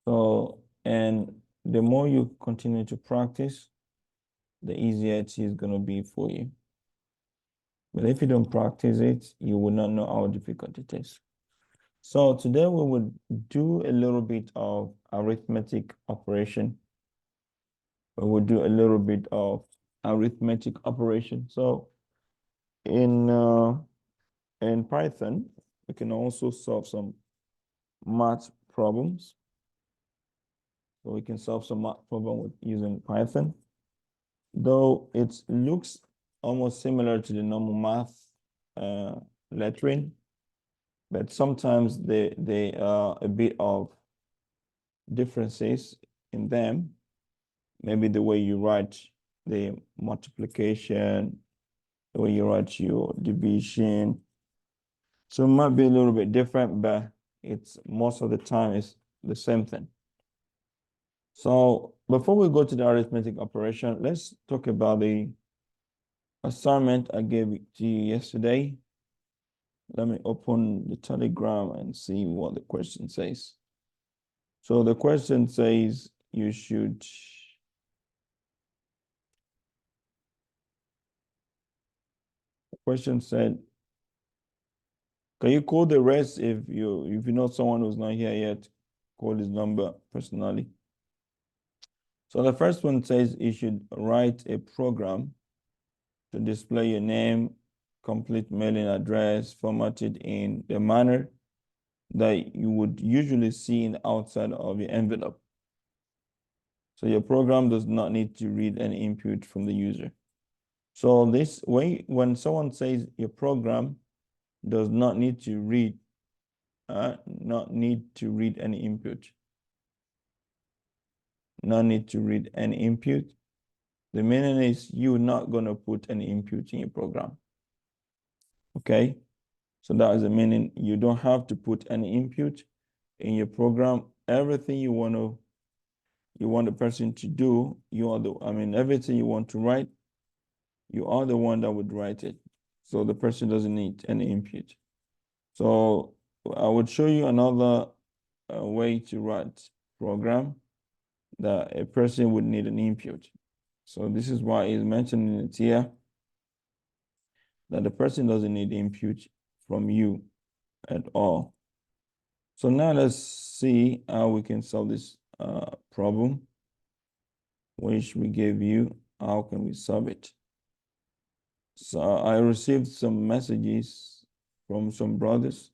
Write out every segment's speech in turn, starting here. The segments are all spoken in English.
So, and the more you continue to practice, the easier it is going to be for you. But if you don't practice it, you will not know how difficult it is. So today we would do a little bit of arithmetic operation. We will do a little bit of arithmetic operation. So in Python, we can also solve some math problems. So we can solve some math problem with using Python. Though it looks almost similar to the normal math lettering, but sometimes they are a bit of differences in them. Maybe the way you write the multiplication, the way you write your division. So it might be a little bit different, but it's most of the time it's the same thing. So before we go to the arithmetic operation, let's talk about the assignment I gave it to you yesterday. Let me open the Telegram and see what the question says. So the question says you should the question said, can you call the rest if you know someone who's not here yet? Call his number personally. So the first one says you should write a program to display your name, complete mailing address, formatted in the manner that you would usually see in the outside of your envelope. So your program does not need to read any input from the user. So this way, when someone says your program does not need to read, not need to read any input, not need to read any input, the meaning is you're not going to put any input in your program. Okay? So that is the meaning. You don't have to put any input in your program. Everything you want the person to do, everything you want to write, you are the one that would write it. So the person doesn't need any input. So I would show you another way to write program that a person would need an input. So this is why it's mentioned in it here that the person doesn't need input from you at all. So now let's see how we can solve this problem, which we gave you. How can we solve it? So I received some messages from some brothers.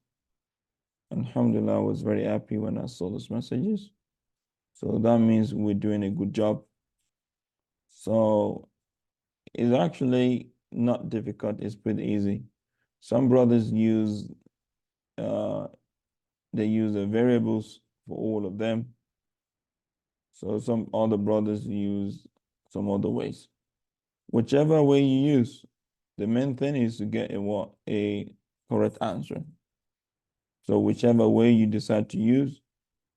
Alhamdulillah, I was very happy when I saw those messages. So that means we're doing a good job. So it's actually not difficult, it's pretty easy. Some brothers use they use the variables for all of them. So some other brothers use some other ways. Whichever way you use, the main thing is to get a correct answer. So whichever way you decide to use,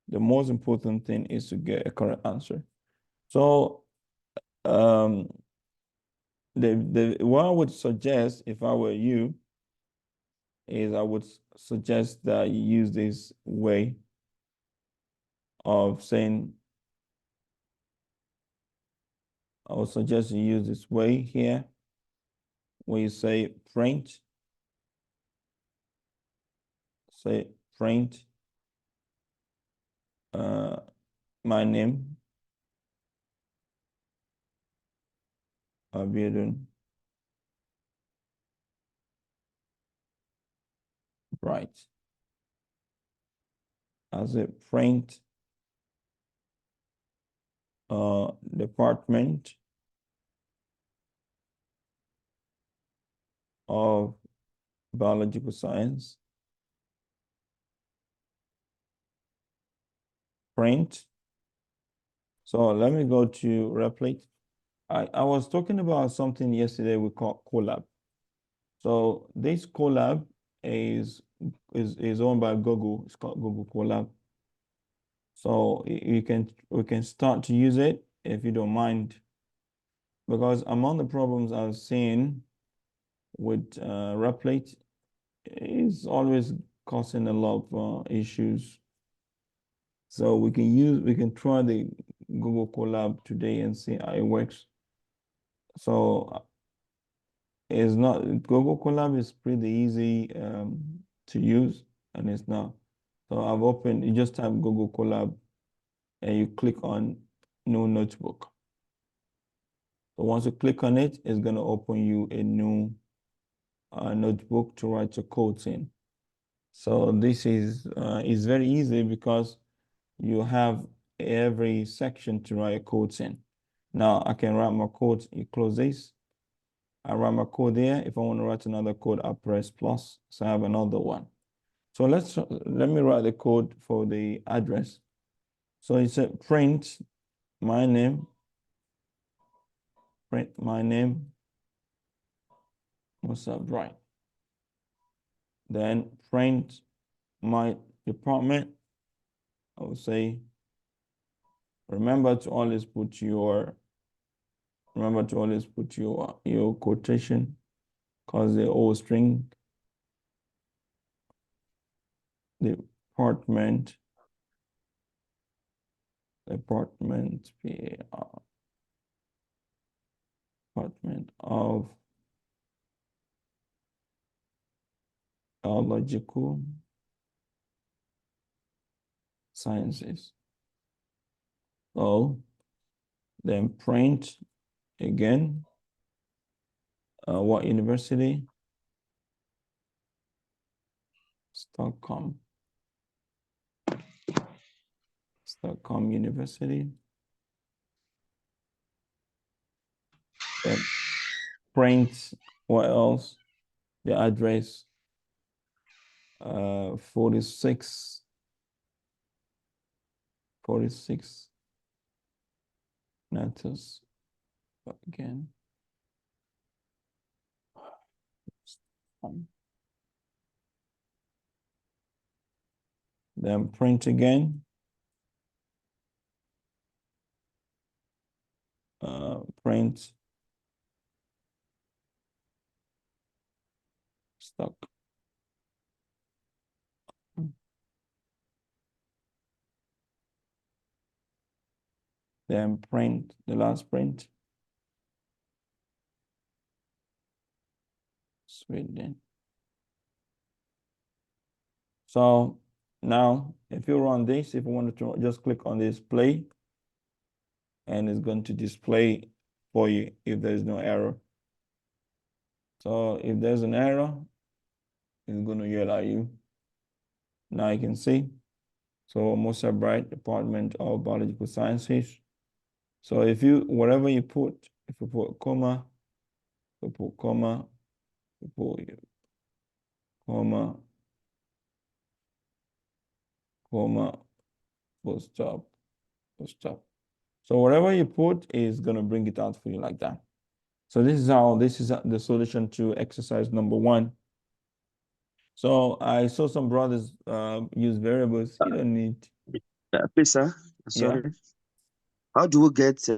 the most important thing is to get a correct answer. So what I would suggest if I were you is I would suggest that you use this way of saying, I would suggest you use this way here, where you say print, my name, Abidun Bright. As a print department of biological science, print. So let me go to Replit. I was talking about something yesterday we call Colab. So this Colab is owned by Google. It's called Google Colab. So we can start to use it if you don't mind, because among the problems I've seen with Replit is always causing a lot of issues. So we can try the Google Colab today and see how it works. So it's not, Google Colab is pretty easy to use, and it's not. So I've opened, you just type Google Colab and you click on new notebook. So once you click on it, it's going to open you a new notebook to write your codes in. So this is very easy because you have every section to write codes in. Now I can write my code. You close this. I write my code there. If I want to write another code, I press plus. So I have another one. So let me write the code for the address. So it's a print my name. Print my name. What's up, right? Then print my department. I would say, remember to always put your quotation, because they're all string. Department department of biological sciences. So then print again, what university? Stockholm University. Then print, what else? The address, 46 Natus again. Then print again. Print stock. Then print, the last print. Sweden. So now, if you run this, if you wanted to just click on this play, and it's going to display for you if there is no error. So if there's an error, it's going to yell at you. Now you can see. So Musa Bright, Department of Biological Sciences. So if you, whatever you put, if you put comma, you put comma, you put comma, full stop. So whatever you put is going to bring it out for you like that. So this is the solution to exercise number 1. So I saw some brothers use variables. You don't need. Please, sir. Sorry. Yeah. How do we get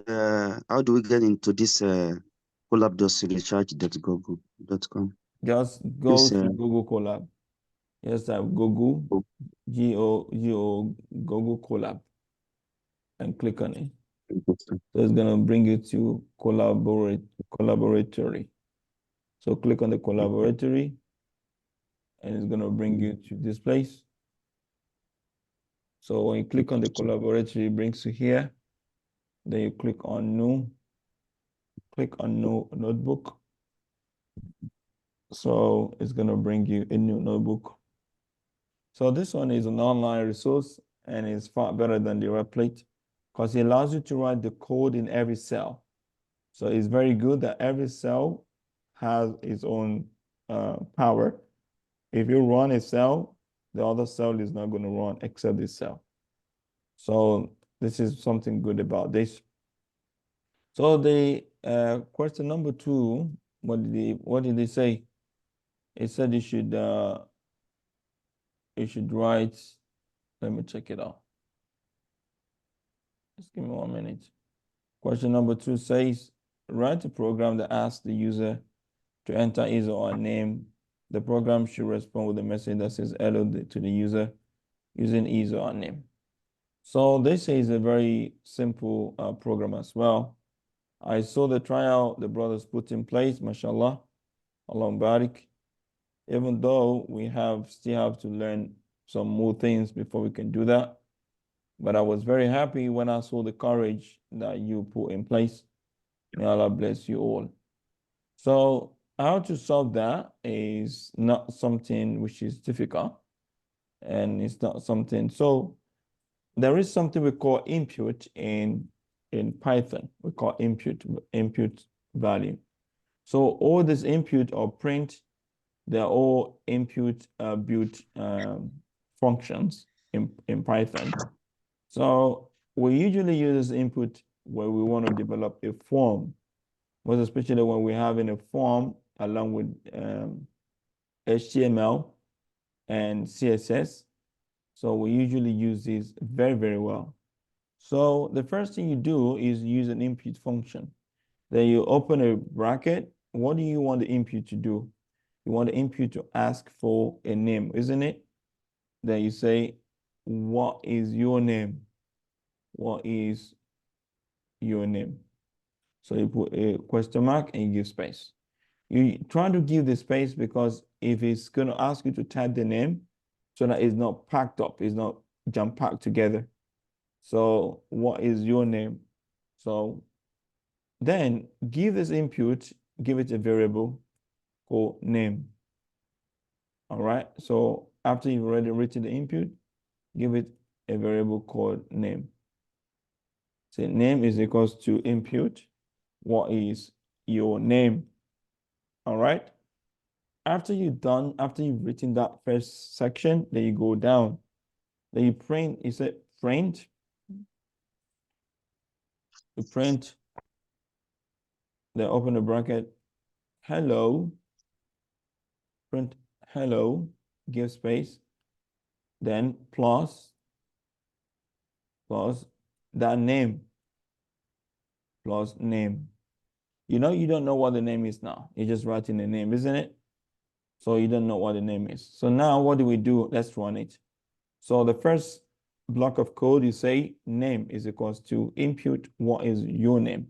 into this colab.recharge.google.com? Just go to Google Colab. Just type Google, Google Colab, and click on it. So it's gonna bring you to collaboratory. So click on the collaboratory, and it's gonna bring you to this place. So when you click on the collaboratory, it brings you here. Then you click on new notebook. So it's gonna bring you a new notebook. So this one is an online resource, and it's far better than the Replit because it allows you to write the code in every cell. So it's very good that every cell has its own power. If you run a cell, the other cell is not going to run except this cell. So this is something good about this. So the question number 2, what did they say? It said you should write. Let me check it out. Just give me 1 minute. Question number 2 says, write a program that asks the user to enter his or her name. The program should respond with a message that says hello to the user using his or her name. So this is a very simple program as well. I saw the trial the brothers put in place, mashallah, Allah barik. Even though we still have to learn some more things before we can do that. But I was very happy when I saw the courage that you put in place. May Allah bless you all. So how to solve that is not something which is difficult, and it's not something. So there is something we call input in Python. We call input value. So all this input or print, they're all input built functions in Python. So we usually use this input where we want to develop a form, most especially when we're having a form along with HTML and CSS. So we usually use these very, very well. So the first thing you do is use an input function. Then you open a bracket. What do you want the input to do? You want the input to ask for a name, isn't it? Then you say, what is your name? What is your name? So you put a question mark and you give space. You try to give the space because if it's going to ask you to type the name, so that it's not packed up, it's not jump packed together. So what is your name? So then give this input, give it a variable called name. All right. So after you've already written the input, give it a variable called name. So name is equals to input. What is your name? All right. After you've written that first section, then you go down. Then you print, you say print. You print, then open the bracket, hello. Print hello, give space, then plus that name, plus name. You know, you don't know what the name is now. You're just writing the name, isn't it? So you don't know what the name is. So now what do we do? Let's run it. So the first block of code, you say name is equals to input, what is your name?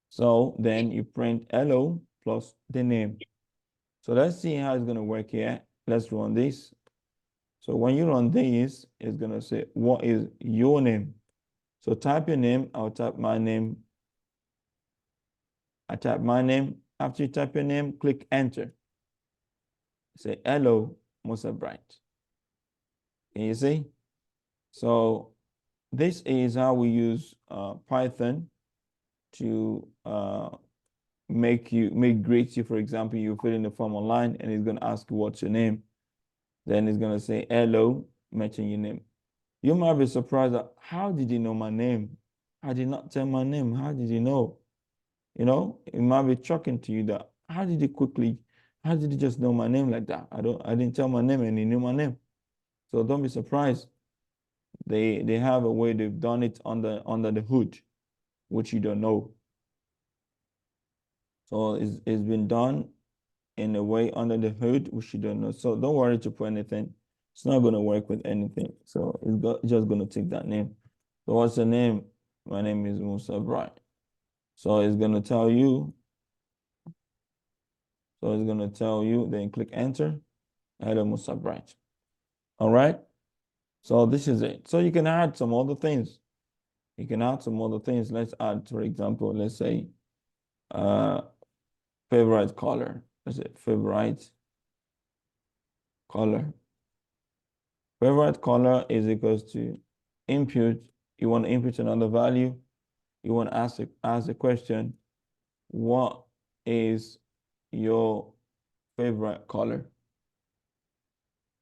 So then you print hello plus the name. So let's see how it's going to work here. Let's run this. So when you run this, it's going to say, what is your name? So type your name. I'll type my name. I type my name. After you type your name, click enter. Say, hello, Musa Bright. Can you see? So this is how we use Python to greet you. For example, you fill in the form online and it's going to ask you what's your name. Then it's going to say, hello, mention your name. You might be surprised that how did he know my name? I did not tell my name. How did he know? You know, it might be shocking to you that how did he just know my name like that? I didn't tell my name and he knew my name. So don't be surprised. They have a way they've done it under the hood, which you don't know. So it's been done in a way under the hood, which you don't know. So don't worry to put anything. It's not going to work with anything. So it's just going to take that name. So what's the name? My name is Musa Bright. So it's going to tell you. So it's going to tell you, then click enter. Hello, Musa Bright. All right. So this is it. So you can add some other things. You can add some other things. Let's add, for example, let's say favorite color. Let's say favorite color. Favorite color is equals to input. You want to input another value. You want to ask a question. What is your favorite color?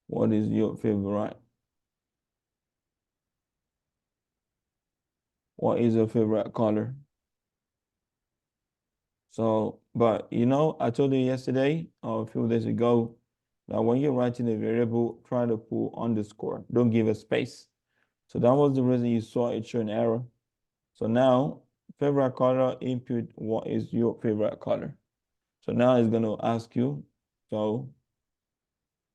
What is your favorite? What is your favorite color? So, but you know, I told you yesterday or a few days ago that when you're writing a variable, try to put underscore. Don't give a space. So that was the reason you saw it show an error. So now, favorite color input, what is your favorite color? So now it's going to ask you. So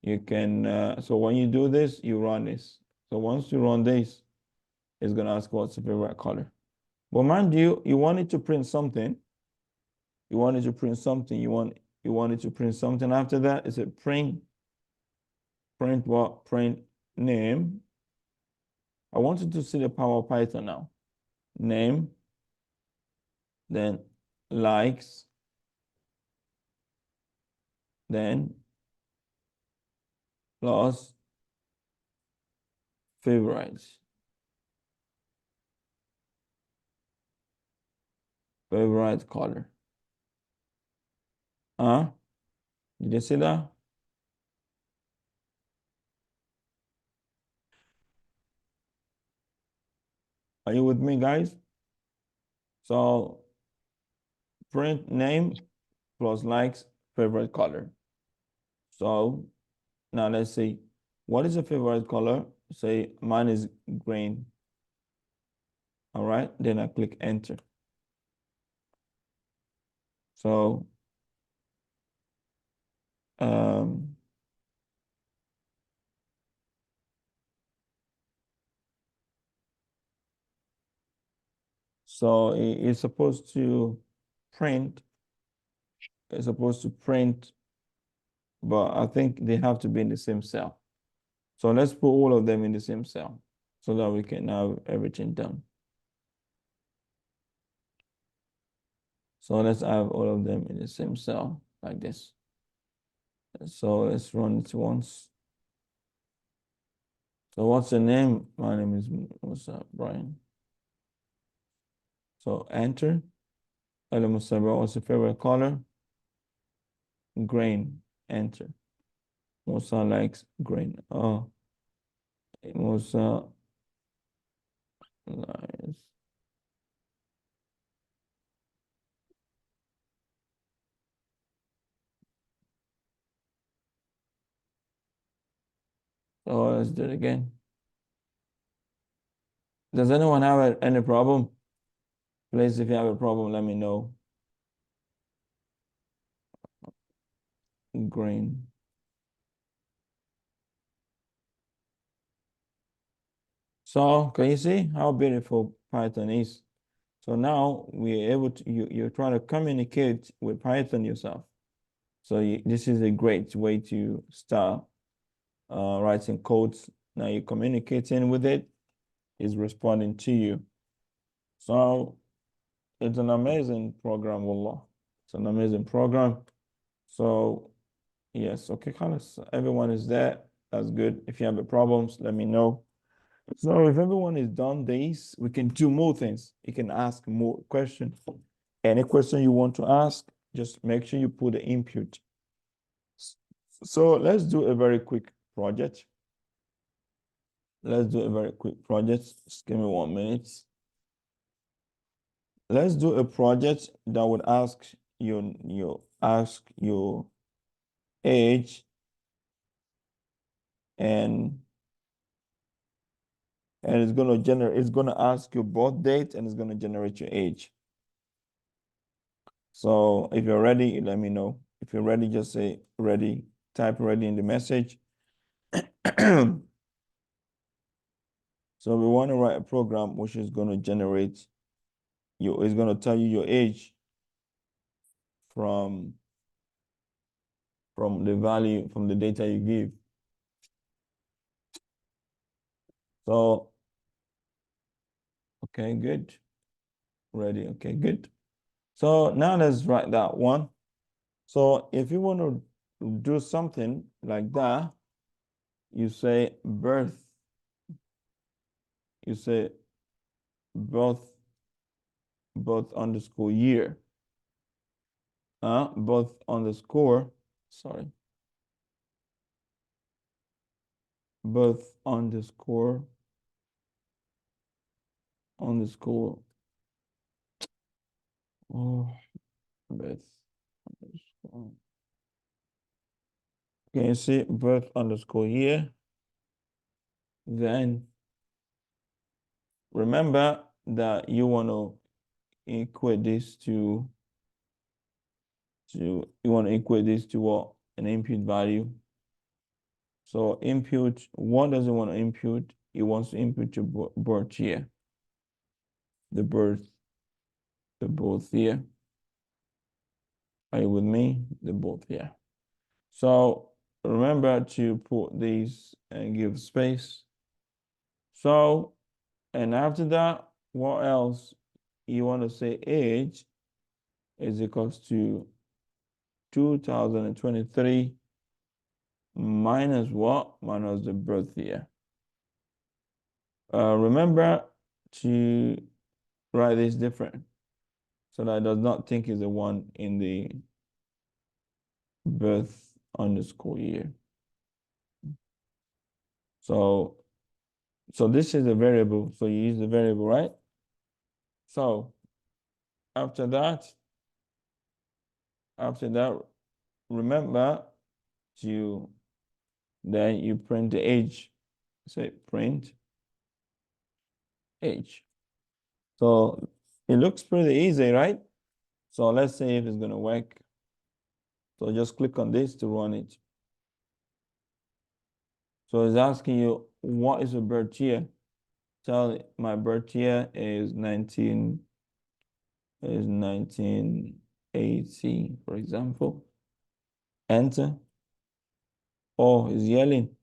you can, so when you do this, you run this. So once you run this, it's gonna ask what's the favorite color. But mind you, you wanted to print something. You wanted to print something. You wanted to print something after that. It's a print what? Print name. I wanted to see the power of Python now. Name, then likes, then plus favorites. Favorite color. Did you see that? Are you with me, guys? So print name plus likes favorite color. So now let's see, what is your favorite color? Say mine is green. All right, then I click enter. So so it's supposed to print. It's supposed to print, but I think they have to be in the same cell. So let's put all of them in the same cell so that we can have everything done. So let's have all of them in the same cell like this. So let's run it once. So what's the name? My name is Musa Brian. So enter. Hello Musa, what's your favorite color? Green. Enter. Musa likes green. Oh, Musa likes. So let's do it again. Does anyone have any problem? Please, if you have a problem, let me know. Green. So can you see how beautiful Python is? So now we're able to, you're trying to communicate with Python yourself. So this is a great way to start writing codes. Now you're communicating with it, it's responding to you. So it's an amazing program, wallah. It's an amazing program. So yes, okay, Carlos, everyone is there. That's good. If you have any problems, let me know. So if everyone is done this, we can do more things. You can ask more questions. Any question you want to ask, just make sure you put the input. So let's do a very quick project. Let's do a very quick project. Just give me 1 minute. Let's do a project that would ask your age and it's gonna ask your birth date and it's gonna generate your age. So if you're ready, let me know. If you're ready, just say ready, type ready in the message. So we want to write a program which is going to generate it's going to tell you your age from the value, from the data you give. So, okay, good. Ready, okay, good. So now let's write that one. So if you want to do something like that, you say birth. You say birth underscore year. Birth underscore, sorry. Birth underscore oh, birth underscore. Can you see birth underscore year? Then remember that you want to equate this to what? An input value. So input, what does it want to input? he wants to input your birth year. The birth year. Are you with me? The birth year. So remember to put these and give space. So, and after that, what else? You want to say age is equals to 2023 minus what? Minus the birth year. Remember to write this different so that it does not think is the one in the birth underscore year. So this is a variable. So you use the variable, right? So after that, remember to then you print the age. Say print age. So it looks pretty easy, right? So let's see if it's gonna work. So just click on this to run it. So it's asking you, what is your birth year? Tell it my birth year is 1980, for example. Enter. Oh, it's yelling.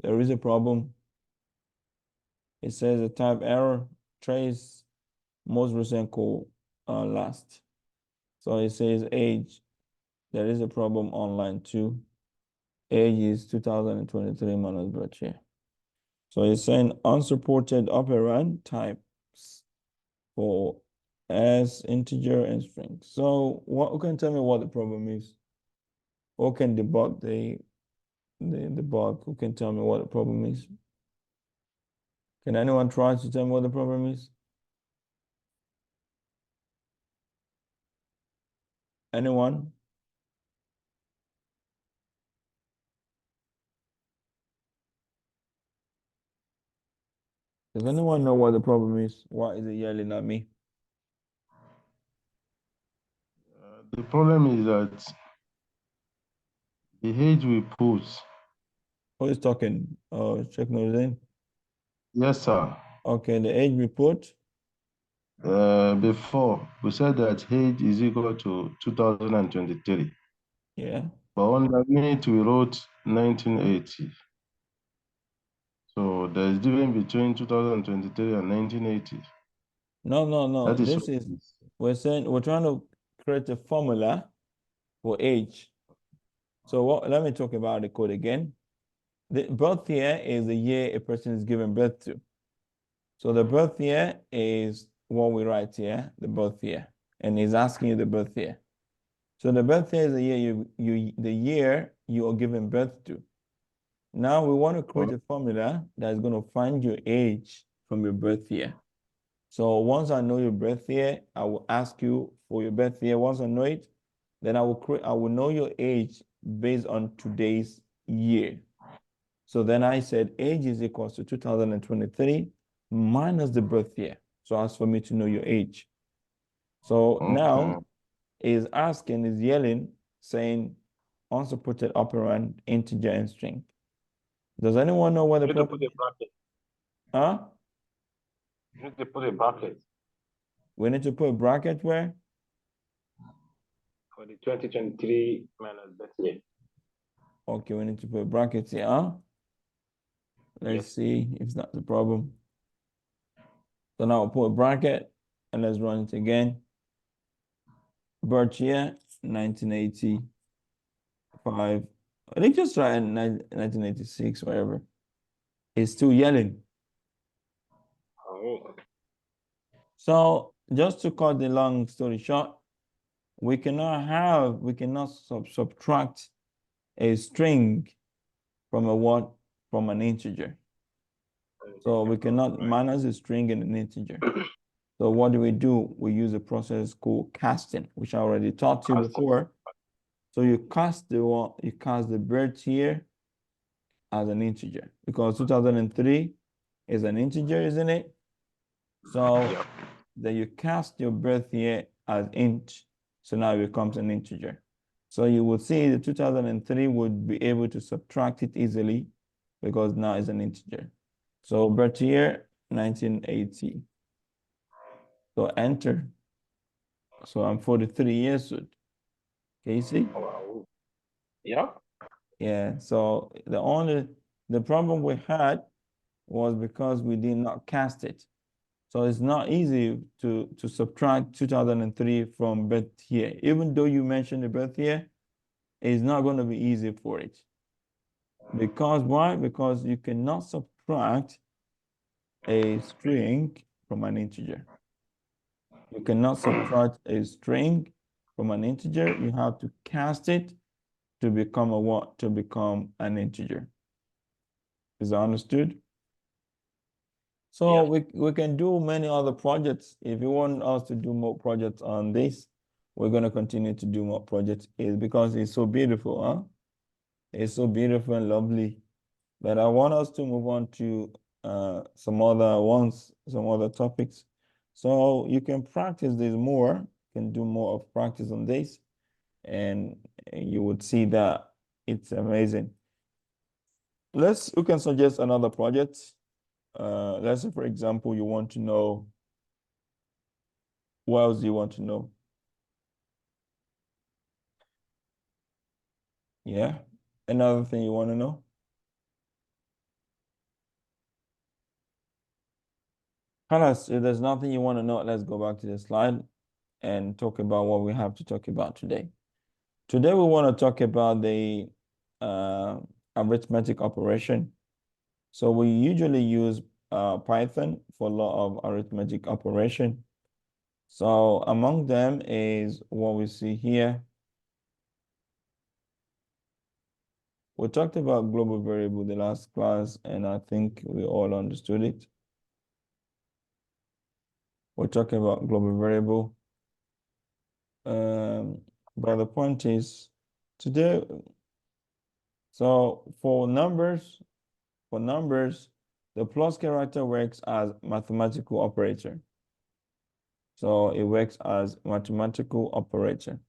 There is a problem. It says a type error, trace most recent call last. So it says age. There is a problem online too. Age is 2023 minus birth year. So it's saying unsupported operand types for as integer and string. So who can tell me what the problem is? Who can debug the bug? Who can tell me what the problem is? Can anyone try to tell me what the problem is? Anyone? Does anyone know what the problem is? Why is it yelling at me? The problem is that the age we put. Who is talking? Check Nordin. Yes, sir. Okay, the age we put. Before we said that age is equal to 2023. Yeah. But underneath we wrote 1980. So there's difference between 2023 and 1980. No. That is This is we're trying to create a formula for age. So let me talk about the code again. The birth year is the year a person is given birth to. So the birth year is what we write here, the birth year, and he's asking you the birth year. So the birth year is the year you are given birth to. Now we want to create a formula that is going to find your age from your birth year. So once I know your birth year, I will ask you for your birth year. Once I know it, then I will know your age based on today's year. So then I said age is equals to 2023 minus the birth year. So as for me to know your age. So now is yelling, saying unsupported operand, integer and string. Does anyone know what the problem is? Huh? You need to put a bracket We need to put a bracket where? for the 2023 minus birth year. Okay, we need to put a bracket here, huh? Let's see if that's the problem. So now we'll put a bracket and let's run it again. Birth year, 1985. I think just try 1986, whatever. It's still yelling. Oh. So just to cut the long story short, we cannot subtract a string from a what? From an integer. So we cannot minus a string and an integer. So what do? We use a process called casting, which I already taught you before. So you cast the birth year as an integer because 2003 is an integer, isn't it? So then you cast your birth year as int. So now it becomes an integer. So you will see the 2003 would be able to subtract it easily because now it's an integer. So birth year 1980. So enter. So I'm 43 years old. Casey? Wow. Yeah. Yeah. So the problem we had was because we did not cast it. So it's not easy to subtract 2003 from birth year. Even though you mentioned the birth year, it's not going to be easy for it. Because why? Because you cannot subtract a string from an integer. You cannot subtract a string from an integer. You have to cast it to become a what? To become an integer. Is that understood? So we can do many other projects. If you want us to do more projects on this, we're going to continue to do more projects. It's because it's so beautiful, huh? It's so beautiful and lovely. But I want us to move on to some other ones, some other topics. So you can practice this more, you can do more of practice on this, and you would see that it's amazing. We can suggest another project. Let's say, for example, you want to know, what else do you want to know? Yeah, another thing you want to know? Carlos, if there's nothing you want to know, let's go back to the slide and talk about what we have to talk about today. Today we want to talk about the arithmetic operation. So we usually use Python for a lot of arithmetic operation. So among them is what we see here. We talked about global variable the last class, and I think we all understood it. We're talking about global variable. But the point is, today, so for numbers, the plus character works as mathematical operator. So it works as mathematical operator.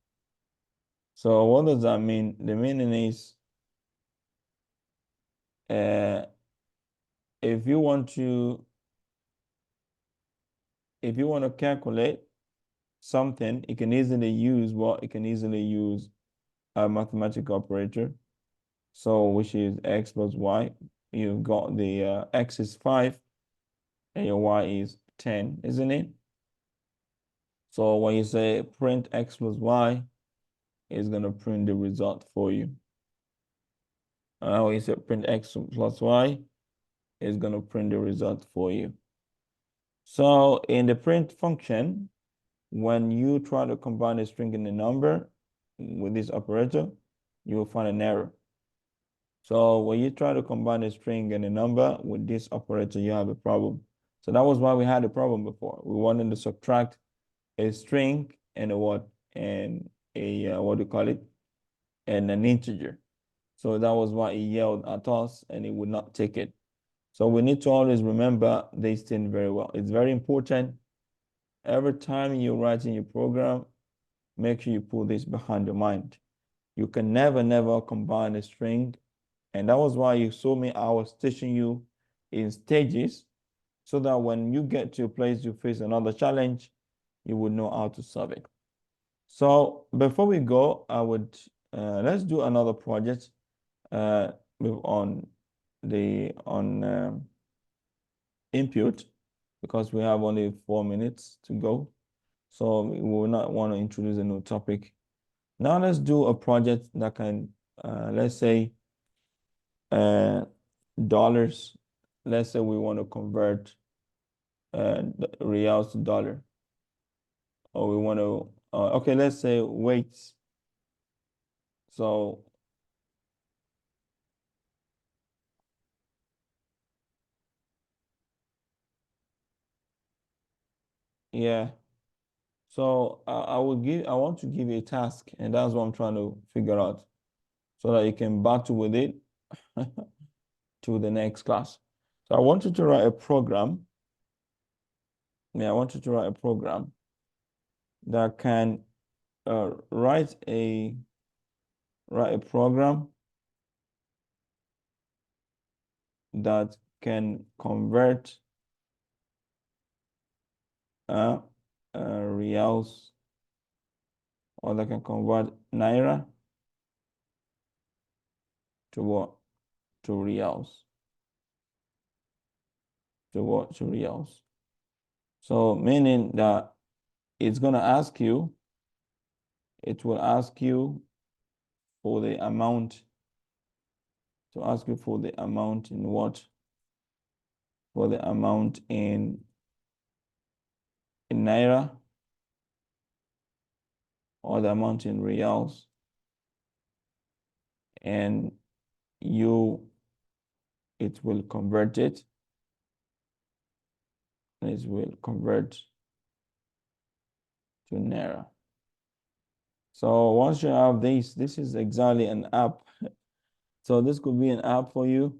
So what does that mean? The meaning is, if you want to calculate something, you can easily use a mathematical operator. So which is x plus y. You've got the x is 5 and your y is 10, isn't it? So when you say print x plus y, it's going to print the result for you. When you say print x plus y, it's going to print the result for you. So in the print function, when you try to combine a string and a number with this operator, you will find an error. So when you try to combine a string and a number with this operator, you have a problem. So that was why we had a problem before. We wanted to subtract a string and a what? And a, what do you call it? And an integer. So that was why it yelled at us and it would not take it. So we need to always remember this thing very well. It's very important. Every time you're writing your program, make sure you put this behind your mind. You can never combine a string. And that was why you saw me, I was teaching you in stages so that when you get to a place you face another challenge, you would know how to solve it. So before we go, let's do another project on input, because we have only 4 minutes to go. So we will not want to introduce a new topic. Now let's do a project that can, let's say, dollars. Let's say we want to convert reals to dollar. Or we want to, okay, let's say weights. So yeah. So I want to give you a task, and that's what I'm trying to figure out so that you can battle with it to the next class. So I want you to write a program. Yeah, I want you to write a program that can write a program that can convert reals, or they can convert naira to what? To reals. To what? To reals. So meaning that it's gonna ask you, it will ask you for the amount, to ask you for the amount in what? For the amount in naira, or the amount in reals, and it will convert it. It will convert to naira. So once you have this is exactly an app. So this could be an app for you,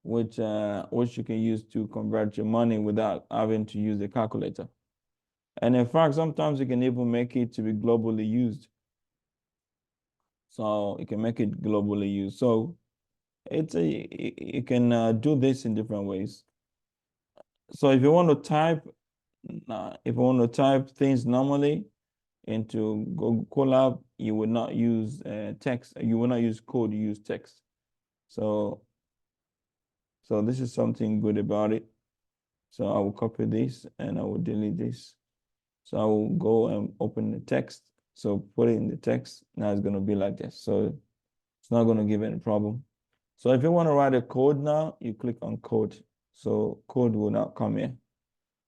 which you can use to convert your money without having to use the calculator. And in fact, sometimes you can even make it to be globally used. So you can make it globally used. So you can do this in different ways. So if you want to type things normally into Google Colab, you would not use text. You will not use code. You use text. So this is something good about it. So I will copy this and I will delete this. So I will go and open the text. So put it in the text. Now it's going to be like this. So it's not going to give any problem. So if you want to write a code now, you click on code. So code will not come here.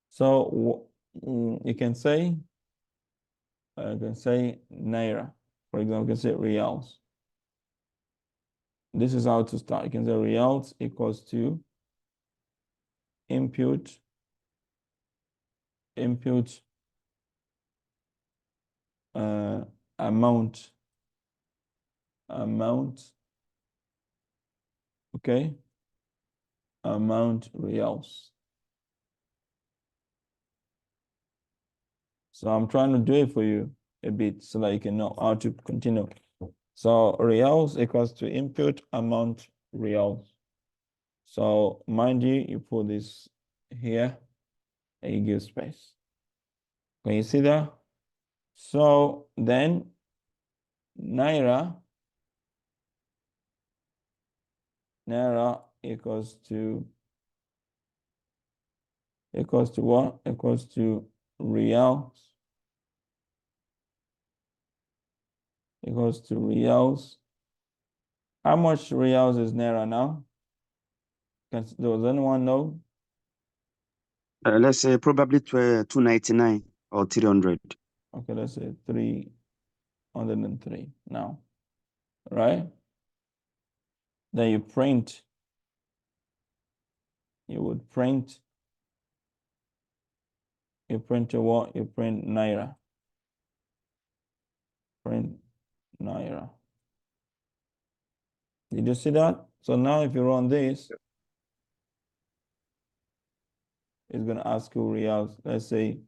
So you can say naira. For example, you can say reals. This is how to start. You can say reals equals to input amount, okay, amount reals. So I'm trying to do it for you a bit so that you can know how to continue. So reals equals to input amount reals. So mind you put this here and you give space. Can you see that? So then naira equals to what? Equals to reals. Equals to reals. How much reals is naira now? Does anyone know? Let's say probably 299 or 300. Okay, let's say 303 now, right? Then you would print to what? You print naira. Print naira. Did you see that? So now if you run this, it's going to ask you reals. Let's say